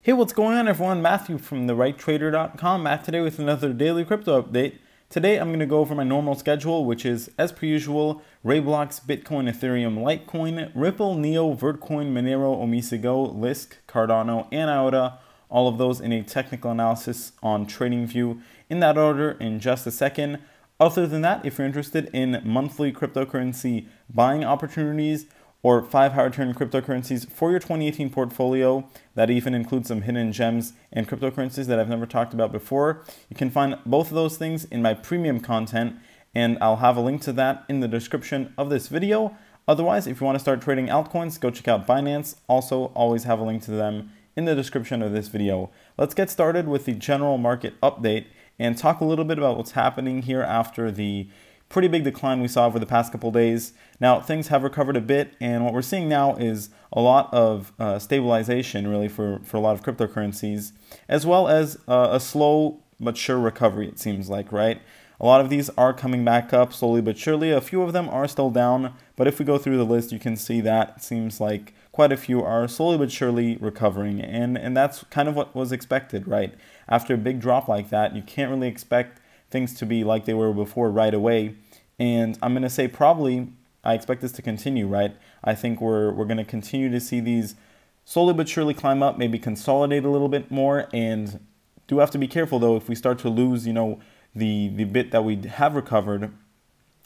Hey, what's going on everyone? Matthew from therighttrader.com back today with another daily crypto update. Today I'm going to go over my normal schedule, which is, as per usual, Roblox, Bitcoin, Ethereum, Litecoin, Ripple, Neo, Vertcoin, Monero, Omisego, Lisk, Cardano, and IOTA. All of those in a technical analysis on TradingView in that order in just a second. Other than that, if you're interested in monthly cryptocurrency buying opportunities, or 5 high return cryptocurrencies for your 2018 portfolio, that even includes some hidden gems and cryptocurrencies that I've never talked about before. You can find both of those things in my premium content, and I'll have a link to that in the description of this video. Otherwise, if you want to start trading altcoins, go check out Binance. Also, always have a link to them in the description of this video. Let's get started with the general market update and talk a little bit about what's happening here after the pretty big decline we saw over the past couple days. Now, things have recovered a bit, and what we're seeing now is a lot of stabilization, really, for a lot of cryptocurrencies, as well as a slow but sure recovery, it seems like, right? A lot of these are coming back up slowly but surely. A few of them are still down, but if we go through the list, you can see that it seems like quite a few are slowly but surely recovering, and that's kind of what was expected, right? After a big drop like that, you can't really expect things to be like they were before right away. And I'm going to say probably I expect this to continue, right? I think we're going to continue to see these slowly but surely climb up, maybe consolidate a little bit more, and do have to be careful though. If we start to lose, the bit that we have recovered,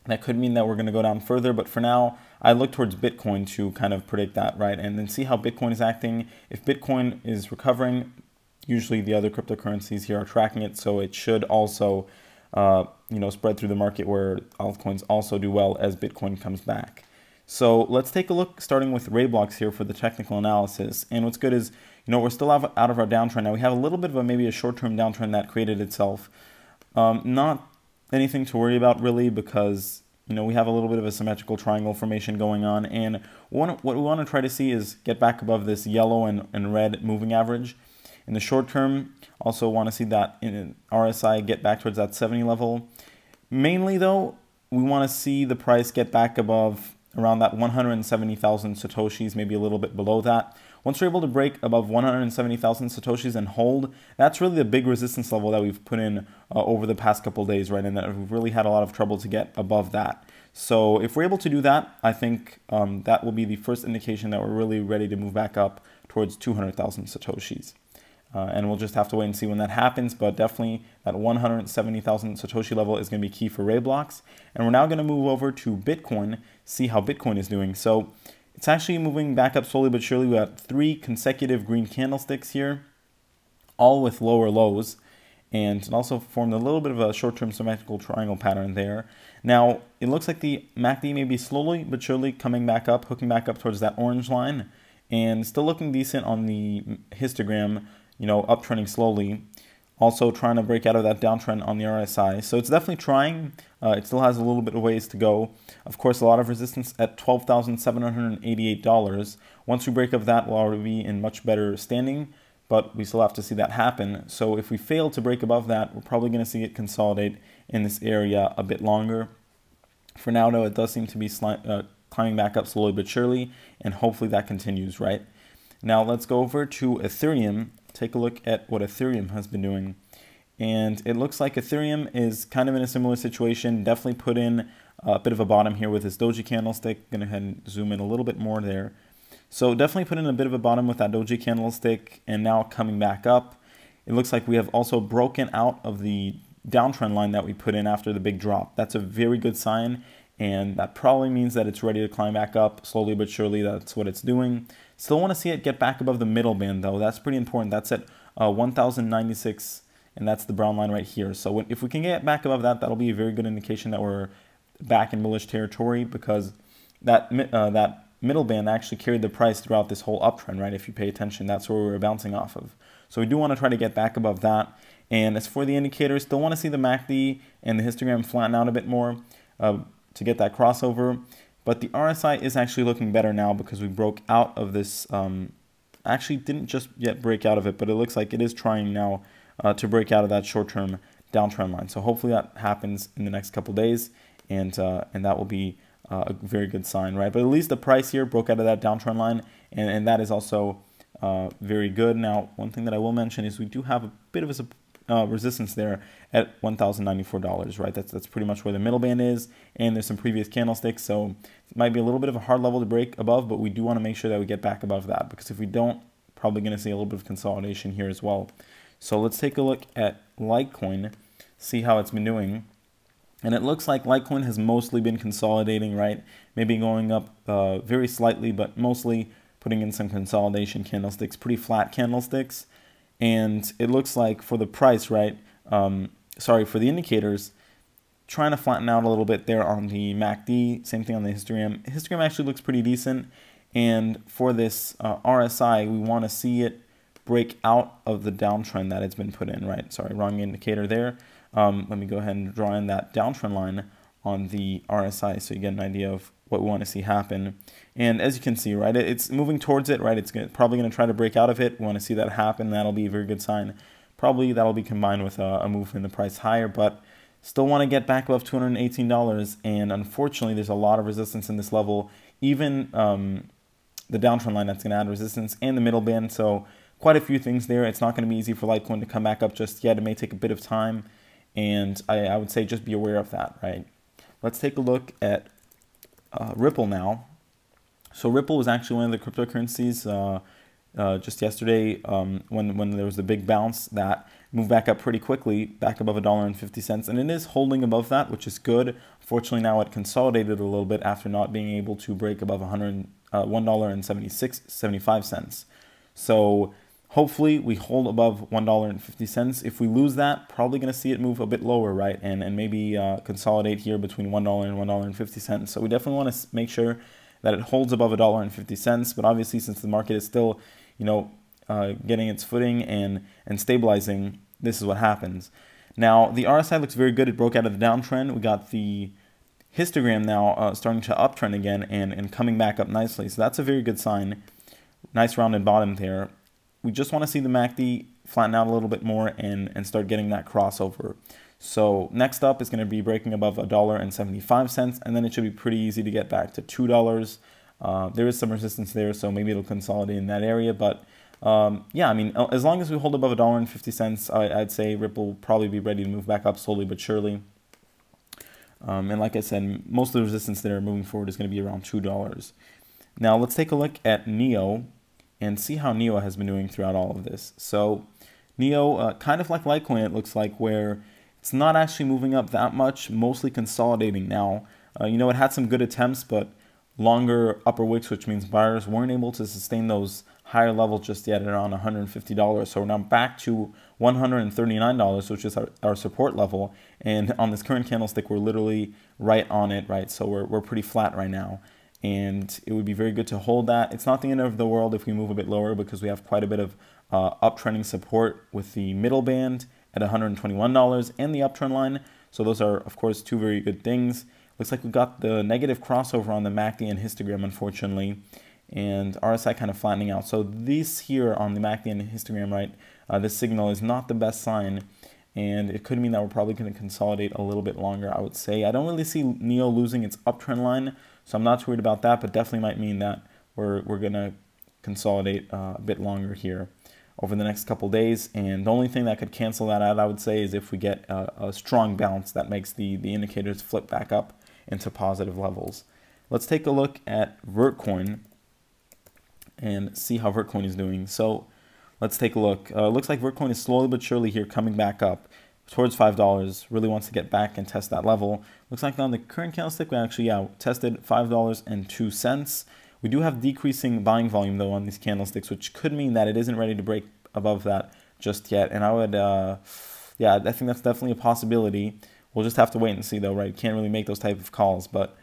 that could mean that we're going to go down further. But for now, I look towards Bitcoin to kind of predict that, right? And then see how Bitcoin is acting. If Bitcoin is recovering, usually the other cryptocurrencies here are tracking it, so it should also spread through the market where altcoins also do well as Bitcoin comes back. So let's take a look, starting with Roblox here for the technical analysis. And what's good is, we're still out of our downtrend. Now we have a little bit of maybe a short-term downtrend that created itself. Not anything to worry about really, because we have a little bit of a symmetrical triangle formation going on. And what we want to try to see is get back above this yellow and red moving average. In the short term, also want to see that in RSI get back towards that 70 level. Mainly though, we want to see the price get back above around that 170,000 Satoshis, maybe a little bit below that. Once we're able to break above 170,000 Satoshis and hold, that's really the big resistance level that we've put in over the past couple days, right? And that we've really had a lot of trouble to get above that. So if we're able to do that, I think that will be the first indication that we're really ready to move back up towards 200,000 Satoshis. And we'll just have to wait and see when that happens, but definitely that 170,000 Satoshi level is going to be key for Roblox. And we're now going to move over to Bitcoin, see how Bitcoin is doing. So it's actually moving back up slowly but surely. We have 3 consecutive green candlesticks here, all with lower lows, and it also formed a little bit of a short-term symmetrical triangle pattern there. Now, it looks like the MACD may be slowly but surely coming back up, hooking back up towards that orange line, and still looking decent on the histogram, uptrending slowly, also trying to break out of that downtrend on the RSI. So it's definitely trying. It still has a little bit of ways to go. Of course, a lot of resistance at $12,788. Once we break up that, we'll already be in much better standing, but we still have to see that happen. So if we fail to break above that, we're probably going to see it consolidate in this area a bit longer. For now, though, it does seem to be climbing back up slowly but surely, and hopefully that continues, right? Now let's go over to Ethereum. Take a look at what Ethereum has been doing. And it looks like Ethereum is kind of in a similar situation. Definitely put in a bit of a bottom here with this doji candlestick. Going to go ahead and zoom in a little bit more there. So definitely put in a bit of a bottom with that doji candlestick, and now coming back up. It looks like we have also broken out of the downtrend line that we put in after the big drop. That's a very good sign, and that probably means that it's ready to climb back up slowly but surely. That's what it's doing. Still want to see it get back above the middle band though. That's pretty important. That's at 1,096, and that's the brown line right here. So if we can get back above that, that'll be a very good indication that we're back in bullish territory, because that middle band actually carried the price throughout this whole uptrend, right? If you pay attention, that's where we were bouncing off of. So we do want to try to get back above that. And as for the indicators, still want to see the MACD and the histogram flatten out a bit more to get that crossover. But the RSI is actually looking better now because we broke out of this, actually didn't just yet break out of it, but it looks like it is trying now to break out of that short-term downtrend line. So hopefully that happens in the next couple days, and that will be a very good sign, right? But at least the price here broke out of that downtrend line, and that is also very good. Now, one thing that I will mention is we do have a bit of a resistance there at $1,094, right? That's pretty much where the middle band is, and there's some previous candlesticks, so it might be a little bit of a hard level to break above, but we do want to make sure that we get back above that, because if we don't, probably going to see a little bit of consolidation here as well. So let's take a look at Litecoin, see how it's been doing. And it looks like Litecoin has mostly been consolidating, right? Maybe going up very slightly, but mostly putting in some consolidation candlesticks, pretty flat candlesticks. And it looks like for the price, right? For the indicators, trying to flatten out a little bit there on the MACD. Same thing on the histogram. Histogram actually looks pretty decent. And for this RSI, we want to see it break out of the downtrend that it's been put in, right? Sorry, wrong indicator there. Let me go ahead and draw in that downtrend line on the RSI so you get an idea of what we want to see happen. And as you can see, right, it's moving towards it, right? It's probably going to try to break out of it. We want to see that happen. That'll be a very good sign. Probably that'll be combined with a move in the price higher, but still want to get back above $218. And unfortunately, there's a lot of resistance in this level. Even the downtrend line that's going to add resistance and the middle band. So quite a few things there. It's not going to be easy for Litecoin to come back up just yet. It may take a bit of time. And I would say just be aware of that, right? Let's take a look at Ripple now. So Ripple was actually one of the cryptocurrencies just yesterday when there was the big bounce that moved back up pretty quickly, back above $1.50. And it is holding above that, which is good. Fortunately, now it consolidated a little bit after not being able to break above $1.75. So hopefully we hold above $1.50. If we lose that, probably going to see it move a bit lower, right? And maybe consolidate here between $1 and $1.50. So we definitely want to make sure that it holds above $1.50. But obviously, since the market is still, getting its footing and stabilizing, this is what happens. Now, the RSI looks very good. It broke out of the downtrend. We got the histogram now starting to uptrend again and coming back up nicely. So that's a very good sign. Nice rounded bottom there. We just want to see the MACD flatten out a little bit more and start getting that crossover. So next up is going to be breaking above $1.75, and then it should be pretty easy to get back to $2. There is some resistance there, so maybe it'll consolidate in that area. But yeah, I mean, as long as we hold above $1.50, I'd say Ripple will probably be ready to move back up slowly but surely. And like I said, most of the resistance there moving forward is going to be around $2. Now let's take a look at NEO and see how NEO has been doing throughout all of this. So NEO, kind of like Litecoin, it looks like, where it's not actually moving up that much, mostly consolidating now. It had some good attempts, but longer upper wicks, which means buyers weren't able to sustain those higher levels just yet at around $150. So we're now back to $139, which is our support level. And on this current candlestick, we're literally right on it, right? So we're pretty flat right now. And it would be very good to hold that. It's not the end of the world if we move a bit lower, because we have quite a bit of uptrending support with the middle band at $121 and the uptrend line. So those are, of course, two very good things. Looks like we got the negative crossover on the MACD and histogram, unfortunately, and RSI kind of flattening out. So these here on the MACD and histogram, right, this signal is not the best sign, and it could mean that we're probably going to consolidate a little bit longer, I would say. I don't really see NEO losing its uptrend line, so I'm not too worried about that, but definitely might mean that we're going to consolidate a bit longer here over the next couple days. And the only thing that could cancel that out, I would say, is if we get a strong bounce that makes the indicators flip back up into positive levels. Let's take a look at Vertcoin and see how Vertcoin is doing. So let's take a look. Looks like Vertcoin is slowly but surely here coming back up towards $5. Really wants to get back and test that level. Looks like on the current candlestick, we actually tested $5.02. We do have decreasing buying volume though on these candlesticks, which could mean that it isn't ready to break above that just yet. And I would, I think that's definitely a possibility. We'll just have to wait and see though, right? Can't really make those type of calls, but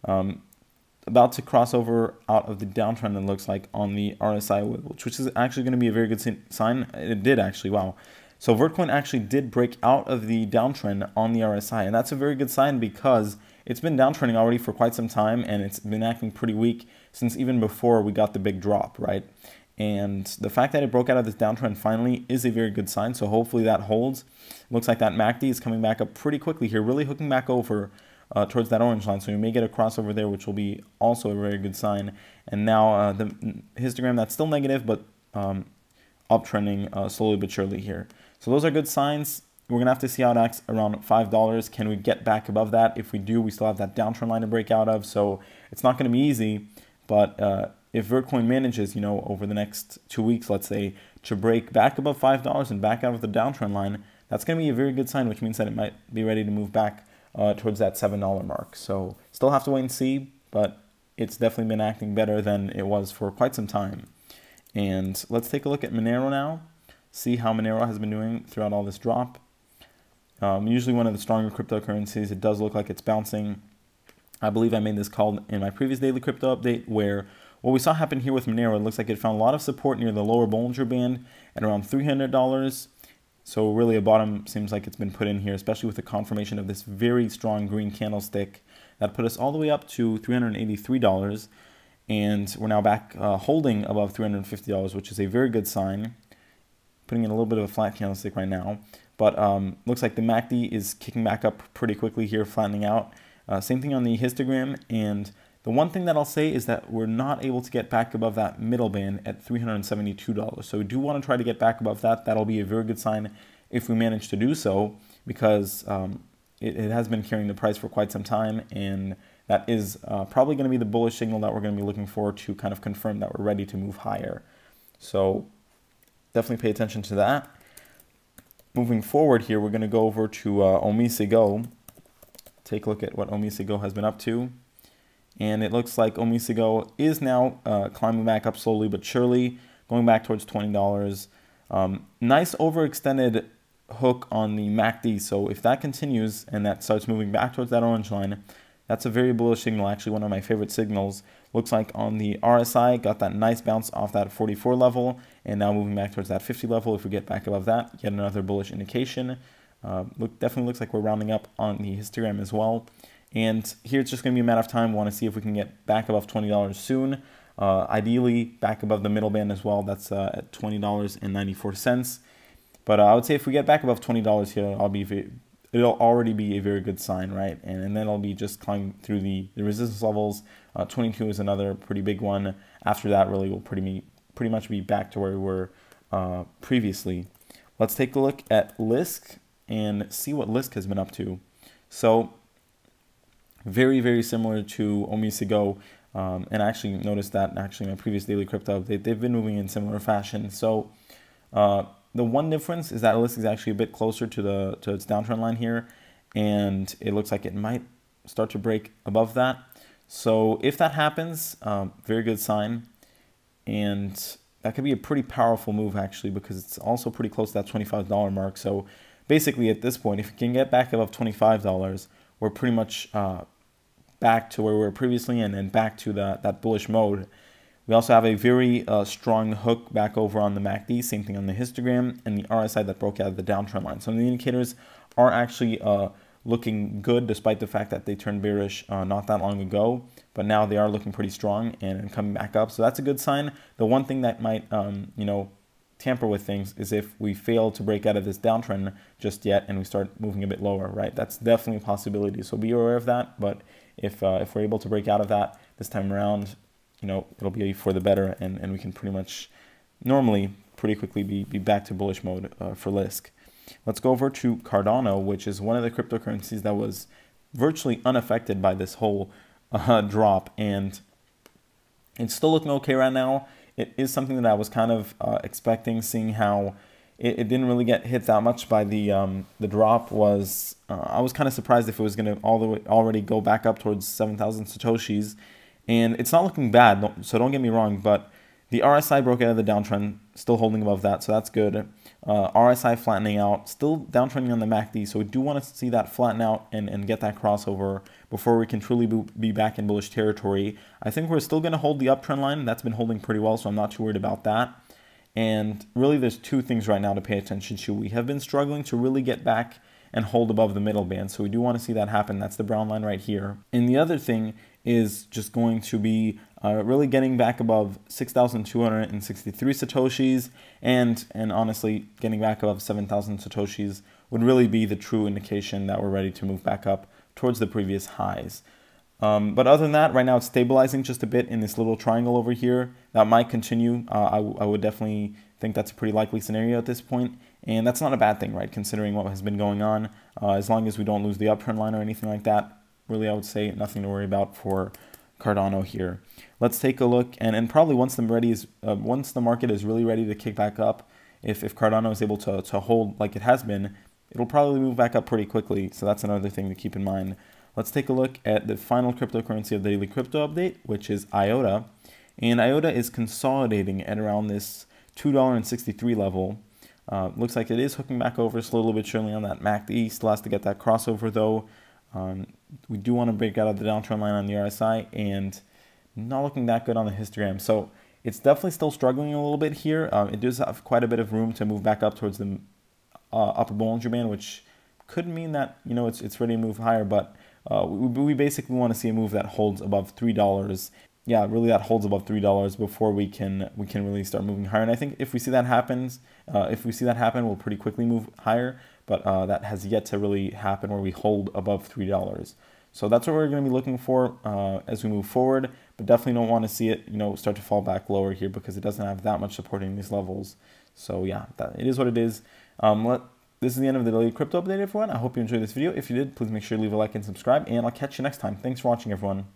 about to cross over out of the downtrend, it looks like, on the RSI, which is actually going to be a very good sign. It did actually, wow. So Vertcoin actually did break out of the downtrend on the RSI, and that's a very good sign because it's been downtrending already for quite some time, and it's been acting pretty weak since even before we got the big drop, right? And the fact that it broke out of this downtrend finally is a very good sign, so hopefully that holds. Looks like that MACD is coming back up pretty quickly here, really hooking back over towards that orange line, so we may get a crossover there, which will be also a very good sign. And now the histogram, that's still negative, but uptrending slowly but surely here. So those are good signs. We're going to have to see how it acts around $5. Can we get back above that? If we do, we still have that downtrend line to break out of. So it's not going to be easy. But if Vertcoin manages, over the next 2 weeks, let's say, to break back above $5 and back out of the downtrend line, that's going to be a very good sign, which means that it might be ready to move back towards that $7 mark. So still have to wait and see, but it's definitely been acting better than it was for quite some time. And let's take a look at Monero now, see how Monero has been doing throughout all this drop. Usually one of the stronger cryptocurrencies. It does look like it's bouncing. I believe I made this call in my previous daily crypto update, where what we saw happen here with Monero, it looks like it found a lot of support near the lower Bollinger Band at around $300. So really a bottom seems like it's been put in here, especially with the confirmation of this very strong green candlestick that put us all the way up to $383. And we're now back holding above $350, which is a very good sign. Putting in a little bit of a flat candlestick right now. But looks like the MACD is kicking back up pretty quickly here, flattening out. Same thing on the histogram. And the one thing that I'll say is that we're not able to get back above that middle band at $372. So we do want to try to get back above that. That'll be a very good sign if we manage to do so, because it has been carrying the price for quite some time. And that is probably going to be the bullish signal that we're going to be looking for to kind of confirm that we're ready to move higher. So definitely pay attention to that. Moving forward here, we're going to go over to Omisigo. Take a look at what Omisigo has been up to. And it looks like Omisigo is now climbing back up slowly but surely, going back towards $20. Nice overextended hook on the MACD. So if that continues and that starts moving back towards that orange line, that's a very bullish signal, actually one of my favorite signals. Looks like on the RSI, got that nice bounce off that 44 level, and now moving back towards that 50 level. If we get back above that, yet another bullish indication. Definitely looks like we're rounding up on the histogram as well. And here it's just going to be a matter of time. We want to see if we can get back above $20 soon. Ideally, back above the middle band as well. That's at $20.94. But I would say if we get back above $20 here, it'll already be a very good sign, right? And then it'll be just climbing through the resistance levels. 22 is another pretty big one. After that, really, we'll pretty much be back to where we were previously. Let's take a look at Lisk and see what Lisk has been up to. So very, very similar to Omisigo. And I actually noticed that actually in my previous daily crypto update, they've been moving in similar fashion. So the one difference is that Lisk is actually a bit closer to its downtrend line here, and it looks like it might start to break above that. So if that happens, very good sign, and that could be a pretty powerful move actually, because it's also pretty close to that $25 mark. So basically at this point, if we can get back above $25, we're pretty much back to where we were previously, and then back to that bullish mode. We also have a very strong hook back over on the MACD, same thing on the histogram, and the RSI that broke out of the downtrend line. So the indicators are actually looking good, despite the fact that they turned bearish not that long ago. But now they are looking pretty strong and coming back up. So that's a good sign. The one thing that might, tamper with things is if we fail to break out of this downtrend just yet and we start moving a bit lower, right? That's definitely a possibility. So be aware of that. But if we're able to break out of that this time around, it'll be for the better, and we can pretty much normally pretty quickly be back to bullish mode for Lisk. Let's go over to Cardano, which is one of the cryptocurrencies that was virtually unaffected by this whole drop, and it's still looking okay right now. It is something that I was kind of expecting, seeing how it didn't really get hit that much by the drop. I was kind of surprised if it was going to already go back up towards 7,000 Satoshis. And it's not looking bad, so don't get me wrong, but the RSI broke out of the downtrend, still holding above that, so that's good. RSI flattening out, still downtrending on the MACD, so we do want to see that flatten out and get that crossover before we can truly be back in bullish territory. I think we're still going to hold the uptrend line. That's been holding pretty well, so I'm not too worried about that. And really, there's two things right now to pay attention to. We have been struggling to really get back and hold above the middle band, so we do want to see that happen. That's the brown line right here. And the other thing is just going to be really getting back above 6,263 Satoshis, and honestly, getting back above 7,000 Satoshis would really be the true indication that we're ready to move back up towards the previous highs. But other than that, right now it's stabilizing just a bit in this little triangle over here. That might continue. I would definitely think that's a pretty likely scenario at this point. And that's not a bad thing, right, considering what has been going on. As long as we don't lose the uptrend line or anything like that, really I would say nothing to worry about for Cardano here. Let's take a look, and probably once the market is really ready to kick back up, if Cardano is able to hold like it has been, it'll probably move back up pretty quickly. So that's another thing to keep in mind. Let's take a look at the final cryptocurrency of the daily crypto update, which is IOTA. And IOTA is consolidating at around this $2.63 level. Looks like it is hooking back over slowly but surely on that MACD. Still has to get that crossover though. We do want to break out of the downtrend line on the RSI, and not looking that good on the histogram. So it's definitely still struggling a little bit here. It does have quite a bit of room to move back up towards the upper Bollinger Band, which could mean that it's ready to move higher, but we basically want to see a move that holds above $3. Yeah, really that holds above $3 before we can really start moving higher. And I think if we see that happen, we'll pretty quickly move higher. But that has yet to really happen where we hold above $3. So that's what we're going to be looking for as we move forward. But definitely don't want to see it start to fall back lower here, because it doesn't have that much supporting these levels. So yeah, it is what it is. This is the end of the daily crypto update, everyone. I hope you enjoyed this video. If you did, please make sure to leave a like and subscribe, and I'll catch you next time. Thanks for watching, everyone.